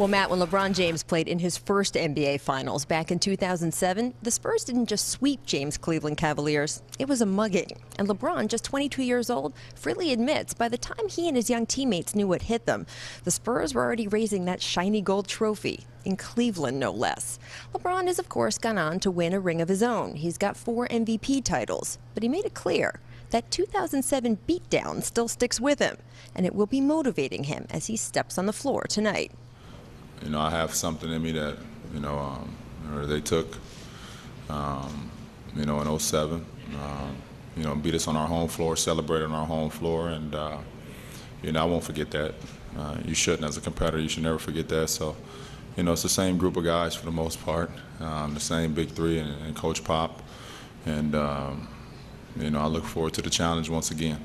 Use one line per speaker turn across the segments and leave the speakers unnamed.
Well, Matt, when LeBron James played in his first NBA Finals back in 2007, the Spurs didn't just sweep James' Cleveland Cavaliers. It was a mugging. And LeBron, just 22 years old, freely admits by the time he and his young teammates knew what hit them, the Spurs were already raising that shiny gold trophy. In Cleveland, no less. LeBron has, of course, gone on to win a ring of his own. He's got 4 MVP titles. But he made it clear that 2007 beatdown still sticks with him, and it will be motivating him as he steps on the floor tonight.
You know, I have something in me that, or they took, in '07. Beat us on our home floor, celebrated on our home floor, and, I won't forget that. You shouldn't, as a competitor, you should never forget that. So, it's the same group of guys for the most part, the same big three and Coach Pop, and, I look forward to the challenge once again.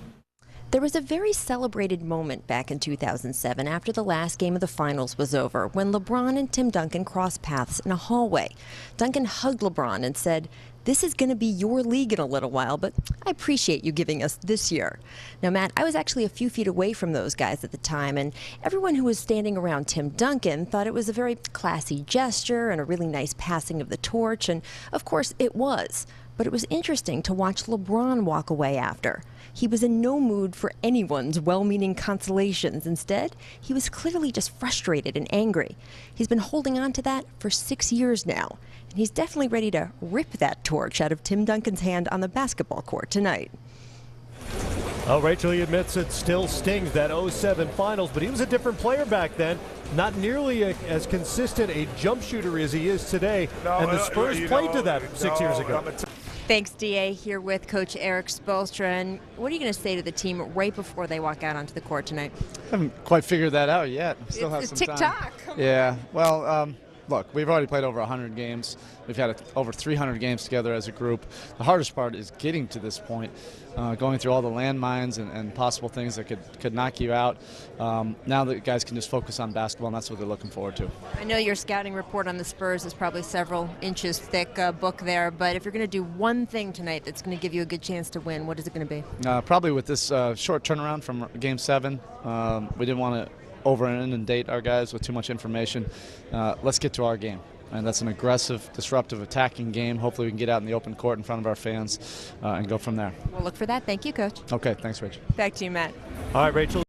There was a very celebrated moment back in 2007 after the last game of the finals was over when LeBron and Tim Duncan crossed paths in a hallway. Duncan hugged LeBron and said, "This is going to be your league in a little while, but I appreciate you giving us this year." Now, Matt, I was actually a few feet away from those guys at the time, and everyone who was standing around Tim Duncan thought it was a very classy gesture and a really nice passing of the torch, and of course it was. But it was interesting to watch LeBron walk away after. He was in no mood for anyone's well-meaning consolations. Instead, he was clearly just frustrated and angry. He's been holding on to that for 6 years now, and he's definitely ready to rip that torch out of Tim Duncan's hand on the basketball court tonight.
Well, Rachel, he admits it still stings, that '07 finals, but he was a different player back then. Not nearly as consistent a jump shooter as he is today, and the Spurs played to that 6 years ago.
Thanks, D.A. Here with Coach Eric Spoelstra. And what are you going to say to the team right before they walk out onto the court tonight?
I haven't quite figured that out yet. Still have some
tick-tock.
Yeah, well, look, we've already played over 100 games. We've had over 300 games together as a group. The hardest part is getting to this point, going through all the landmines and possible things that could knock you out. Now the guys can just focus on basketball, and that's what they're looking forward to.
I know your scouting report on the Spurs is probably several inches thick book there, but if you're going to do one thing tonight that's going to give you a good chance to win, what is it going to be?
Probably with this short turnaround from Game 7, we didn't want to over-inundate our guys with too much information. Let's get to our game. And that's an aggressive, disruptive, attacking game. Hopefully we can get out in the open court in front of our fans and go from there.
We'll look for that. Thank you, Coach.
Okay, thanks, Rachel.
Back to you, Matt.
All right, Rachel.